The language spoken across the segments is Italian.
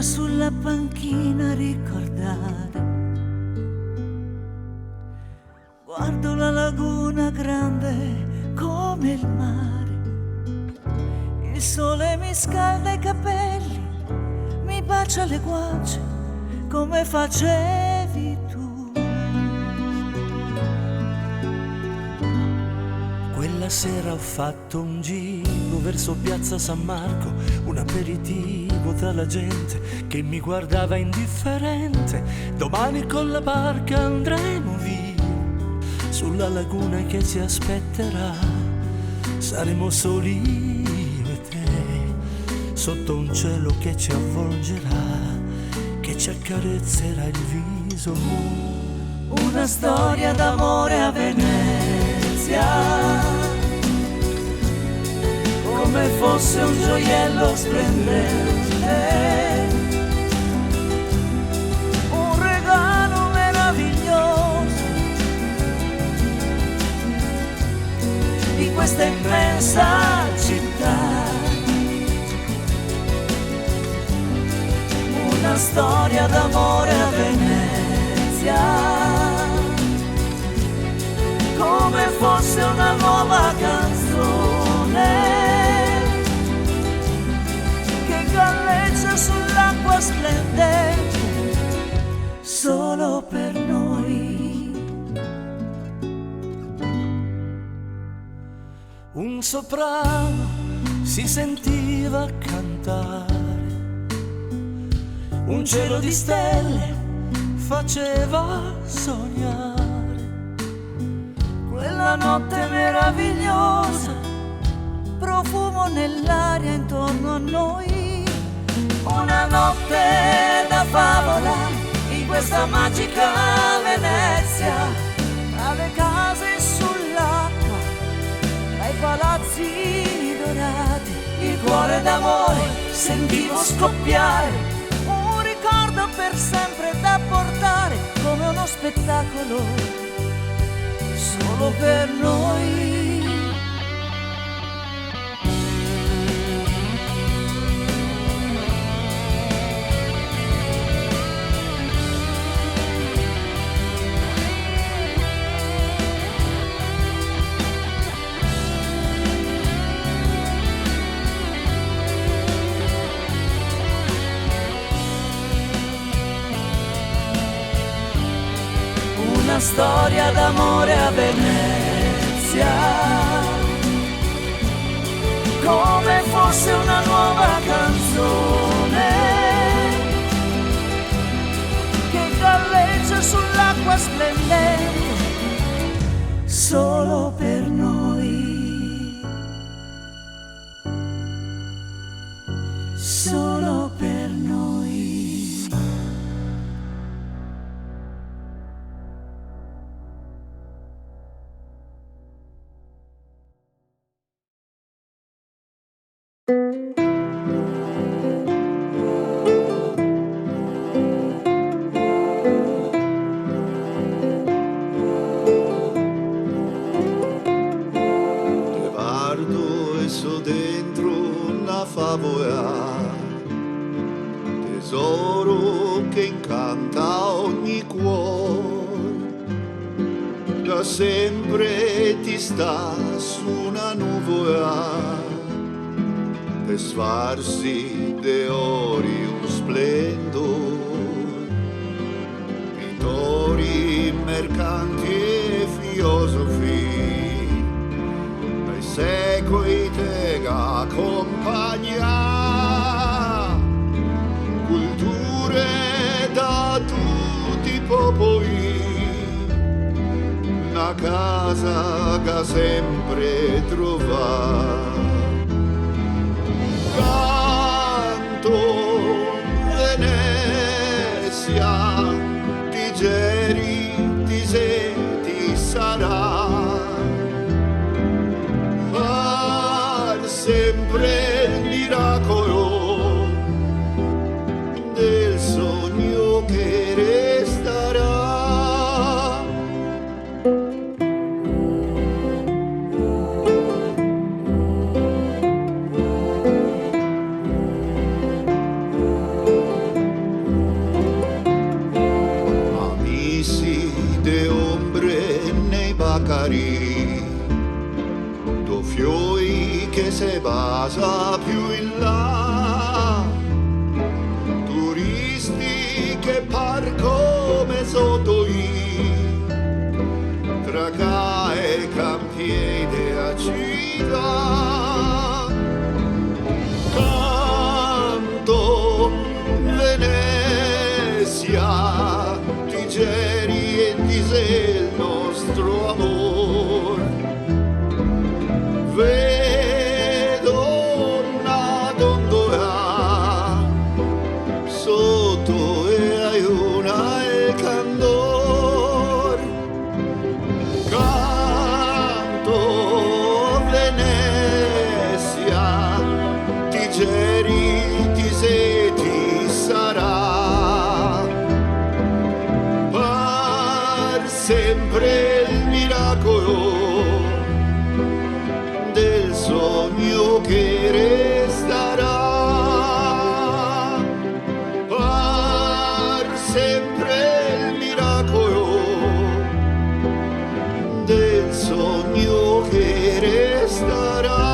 sulla panchina a ricordare. Guardo la laguna grande come il mare. Il sole mi scalda i capelli, mi bacia le guance come facevi tu. Quella sera ho fatto un giro verso piazza San Marco, un aperitivo tra la gente che mi guardava indifferente. Domani con la barca andremo via sulla laguna che ci aspetterà. Saremo soli io e te, sotto un cielo che ci avvolgerà, che ci accarezzerà il viso. Una storia d'amore a Venezia, come fosse un gioiello splendente, un regalo meraviglioso di questa immensa città. Una storia d'amore a Venezia, come fosse una nuova canzone che galleggia sull'acqua splendente solo per noi. Un soprano si sentiva cantare, un cielo di stelle faceva sognare. Quella notte meravigliosa, profumo nell'aria intorno a noi. Una notte da favola in questa magica Venezia, tra le case sull'acqua, tra i palazzi dorati. Il cuore d'amore sentivo scoppiare, un ricordo per sempre da portare come uno spettacolo solo per noi. Una storia d'amore a Venezia, come fosse una nuova canzone che galleggia sull'acqua splendente solo per noi, solo per noi. Tesoro che incanta ogni cuore, da sempre ti sta su una nuvola, per sfarsi de ori un splendore, pittori, mercanti e filosofi, dai secoli te accompagna. Da tutti i popoli, una casa che sempre trova. Canto Venezia, ti geri, ti senti sarà, far sempre il miracolo del sogno che resterà. Bacari, do fioi che se basa più in là, turisti che par come sotto tra cae campiede a città. Canto Venezia, ti geri e dise il nostro amor. Vedo una dondola sotto e hai una il candor. Canto Venezia, ti geri, ti se ti sarà par sempre il miracolo del sogno che resterà, par sempre il miracolo del sogno che resterà.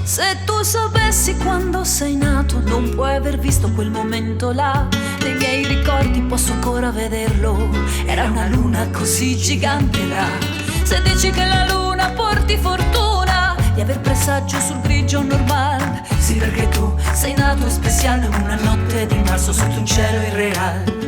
Se tu sapessi quando sei nato, non puoi aver visto quel momento là. Nei miei ricordi posso ancora vederlo. Era una luna così gigante là. Se dici che la luna porti fortuna di aver presagio sul grigio normale, sì, perché tu sei nato speciale in una notte di marzo sotto un cielo irreale.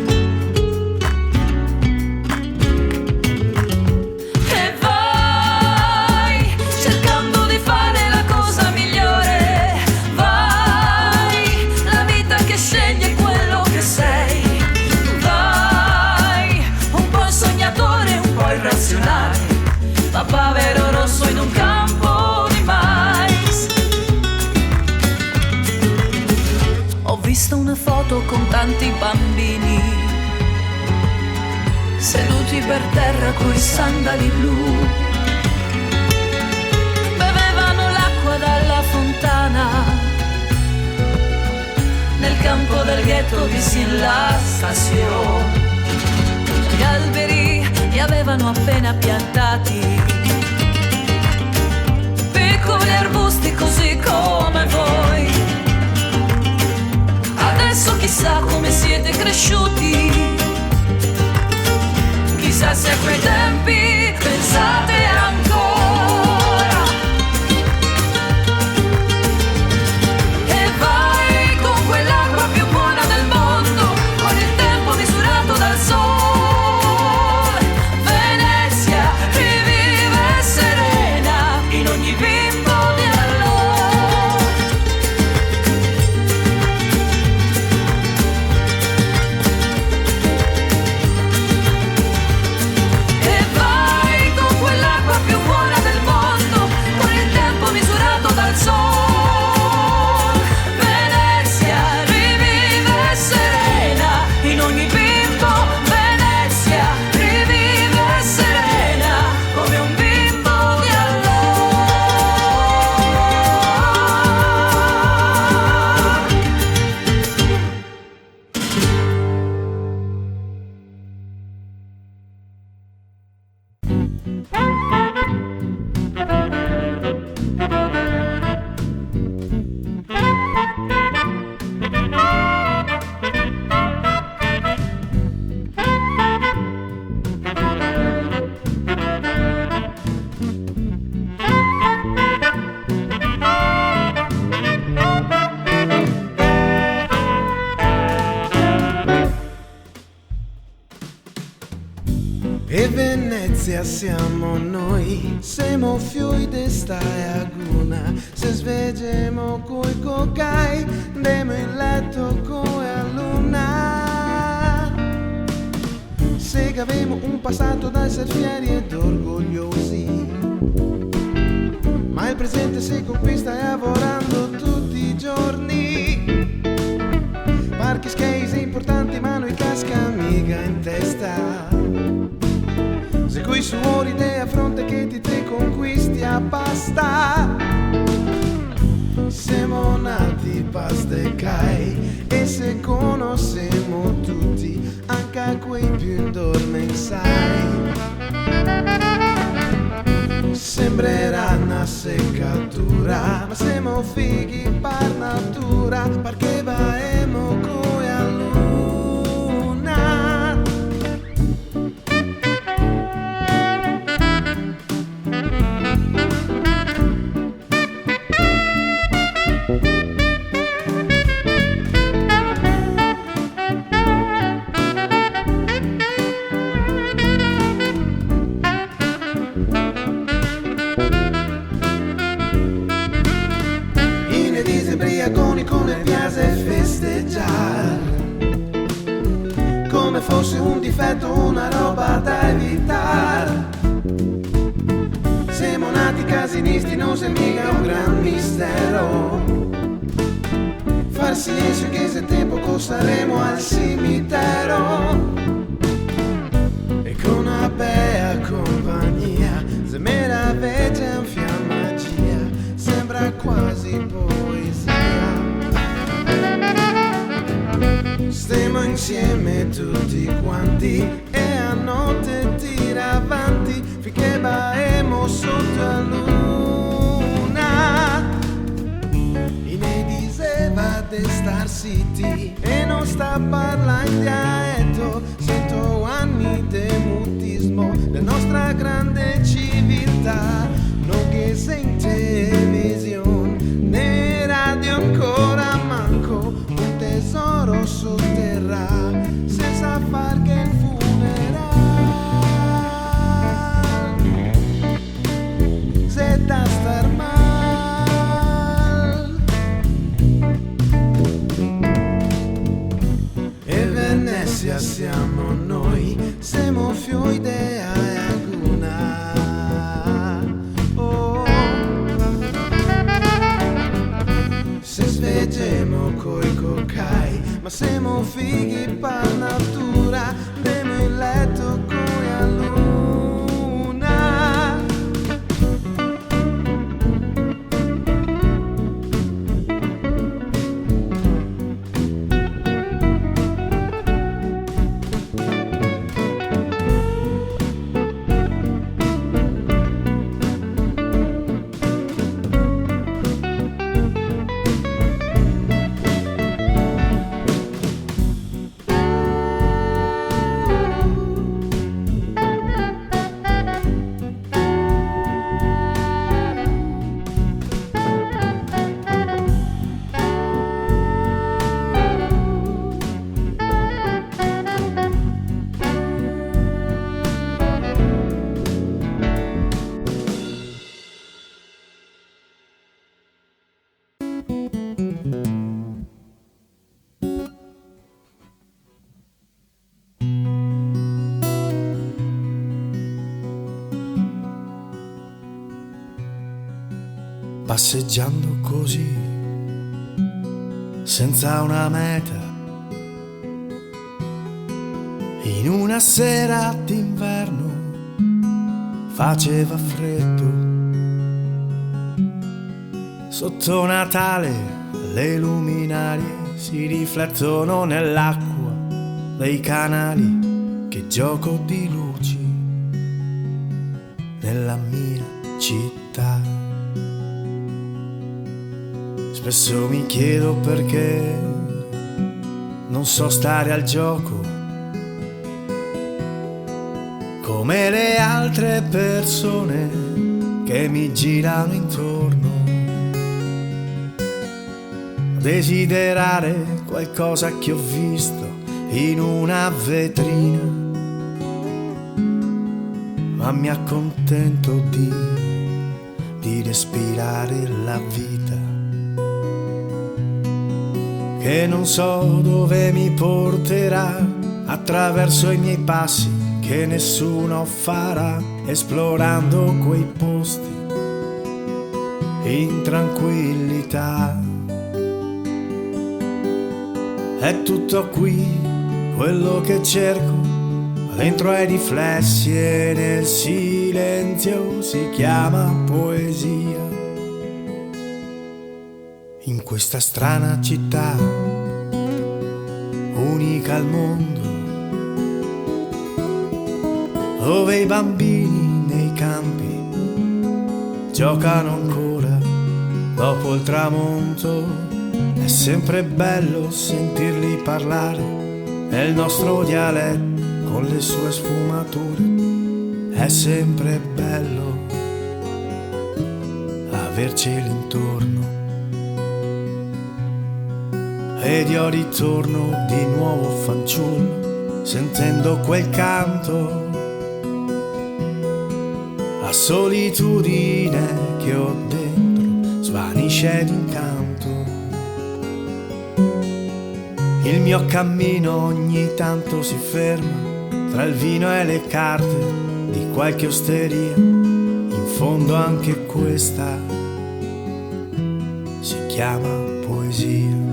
Papavero rosso in un campo di mais. Ho visto una foto con tanti bambini seduti per terra coi sandali blu. Bevevano l'acqua dalla fontana nel campo del ghetto vicino alla stazione. Gli alberi li avevano appena piantati, piccoli arbusti così come voi. Adesso chissà come siete cresciuti, chissà se a quei tempi pensate ancora. E vai con quell'acqua più buona del mondo, con il tempo misurato dal sole. E Venezia siamo noi, siamo fioi d'esta aguna. Se svegliamo coi cocai, andiamo in letto coi a luna. Se che avemo un passato da essere fieri ed orgogliosi, ma il presente si conquista lavorando tutti i giorni. Lui suori a fronte che ti conquisti a pasta. Siamo nati pasta e cai, e se conosciamo tutti, anche quei più indormensai. Sembrerà una seccatura, ma siamo fighi per natura, perché vaemo coi a luna. Con le piazze festeggiare, come fosse un difetto, una roba da evitare. Siamo nati casinisti, non sei mica un gran mistero. Far silenzio che se tempo costeremo al cimitero. E con una bella compagnia, se meraviglia in magia, sembra quasi poesia. Stiamo insieme tutti quanti e a notte tira avanti finché vaemo sotto la luna. In Ediseva de Star City e non sta parlando dialetto, 100 anni di mutismo, la nostra grande civiltà, non che se in televisione né radio ancora manco un tesoro sotterra senza far che il funerale se da star mal. E Venezia siamo noi, siamo fioi de Aguna. Sveggiamo coi cocai, ma siamo fighi per natura, andiamo in letto coi a luna. Passeggiando così, senza una meta, in una sera d'inverno faceva freddo. Sotto Natale le luminarie si riflettono nell'acqua dei canali. Che gioco di luci nella mia città. Spesso mi chiedo perché non so stare al gioco come le altre persone che mi girano intorno. Desiderare qualcosa che ho visto in una vetrina, ma mi accontento di respirare la vita, che non so dove mi porterà, attraverso i miei passi che nessuno farà, esplorando quei posti in tranquillità. È tutto qui quello che cerco, dentro ai riflessi e nel silenzio si chiama poesia. In questa strana città, unica al mondo, dove i bambini nei campi giocano ancora dopo il tramonto, è sempre bello sentirli parlare nel nostro dialetto con le sue sfumature. È sempre bello averceli intorno. Ed io ritorno di nuovo fanciullo, sentendo quel canto, la solitudine che ho dentro svanisce d'incanto. Il mio cammino ogni tanto si ferma tra il vino e le carte di qualche osteria. In fondo anche questa si chiama poesia.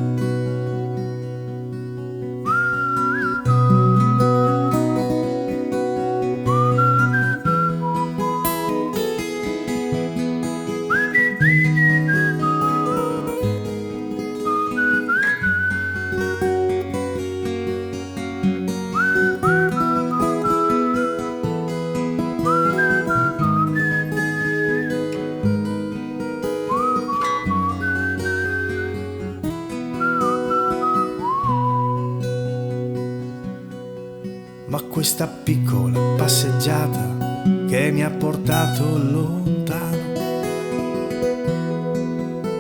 Ma questa piccola passeggiata che mi ha portato lontano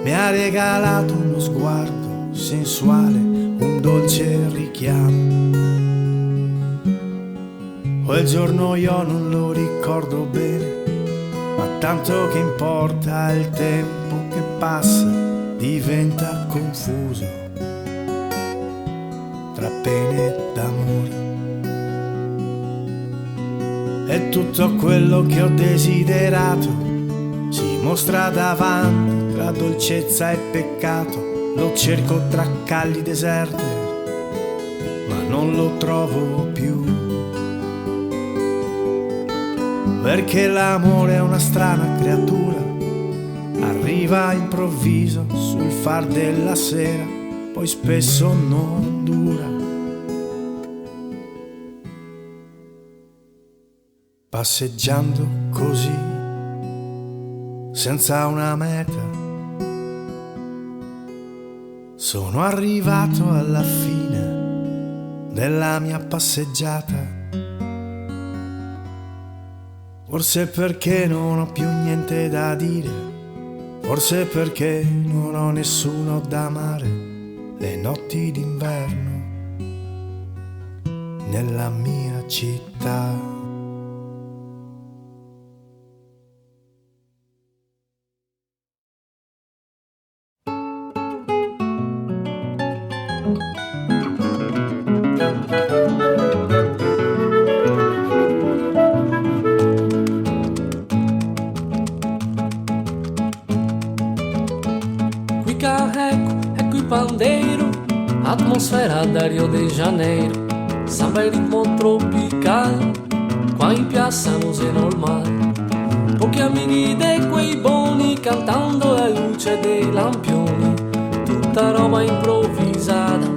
mi ha regalato uno sguardo sensuale, un dolce richiamo. Quel giorno io non lo ricordo bene, ma tanto che importa, il tempo che passa diventa confuso tra pene d'amore. E tutto quello che ho desiderato si mostra davanti, tra dolcezza e peccato. Lo cerco tra calli deserte, ma non lo trovo più. Perché l'amore è una strana creatura, arriva improvviso sul far della sera, poi spesso non dura. Passeggiando così, senza una meta, sono arrivato alla fine della mia passeggiata. Forse perché non ho più niente da dire, forse perché non ho nessuno da amare. Le notti d'inverno nella mia città. Qui carrego, ecco il pandeiro, atmosfera da Rio de Janeiro, samba e ritmo tropicale, qua in piazza non è normale. Pochi amici di quei buoni cantando alla luce dei lampioni, tutta roba improvvisata,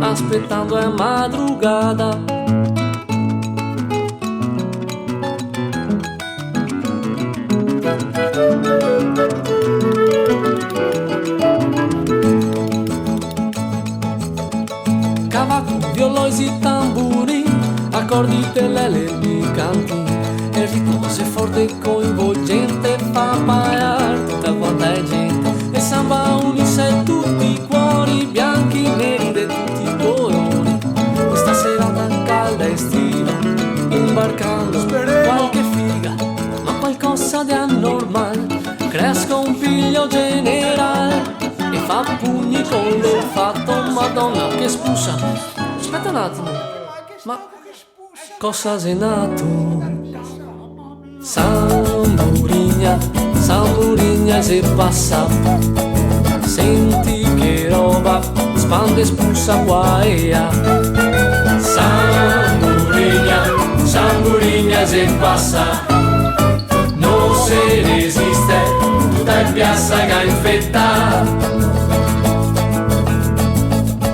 aspettando a madrugada. Cavaco, violões e tamburi, accordi telele canti, e il ritmo se forte e coinvolgente fa ballare tutta quanta è gente. E samba unisce tutti i cuori, bianchi, neri di tutti i colori. Questa serata calda e estiva, imbarcando qualche figa, ma qualcosa di anormale. Cresco un figlio generale e fa pugni con l'olfatto, madonna che spusa. Aspetta un attimo, ma cosa sei nato? Samburinha, samburinha se passa, senti che roba, spande e spulsa guaia. Samburinha, Samburiña se passa, non se resiste, tutta in piazza che infetta.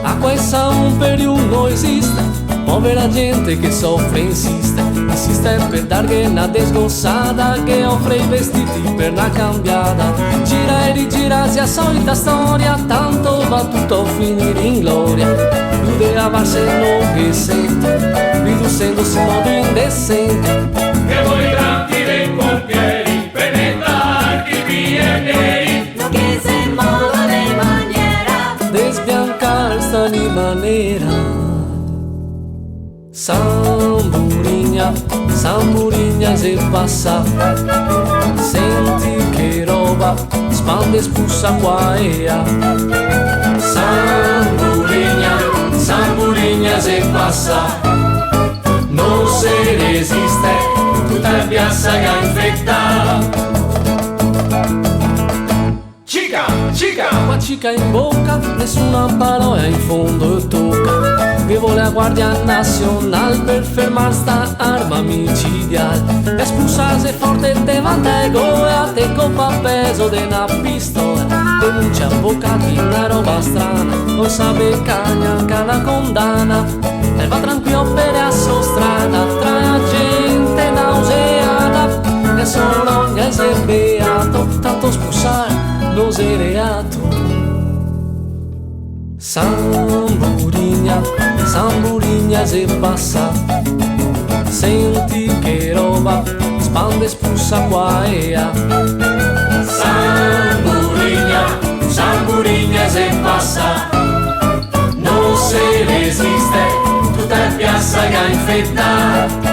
A questa un periodo non esiste, povera gente che soffre insiste per darghe una desgossata che offre i vestiti per una cambiata. Gira e rigira sia solita storia, tanto va tutto a finire in gloria. L'idea va se non che sente, riducendosi in modo indecente. Che voi tanti dei pompieri penetrar chi viene, Lo che se in modo de maniera de sbiancar sta di manera. Samburiña, Samburiña se passa, senti che roba, spande e spussa qua e là. Samburiña, Samburiña se passa, non se resiste, tutta in piazza che infetta. Chica, chica, Qua cica in bocca, nessuna parola in fondo tocca. Che vuole la Guardia Nazionale per fermare sta arma micidiale. E spusase forte te vanta e gola, te coppa peso de una pistola. Denuncia avvocati, una roba strana, non sa beccagna che la condanna. E va tranquillo per la sua strada, tra la gente nauseata. E solo che sei beato, tanto spusare non sei reato. Samburiña, Samburiña se passa, senti che roba, spande e spussa qua e là. Samburiña, Samburiña se passa, non se resiste, tutta in piazza che infetta.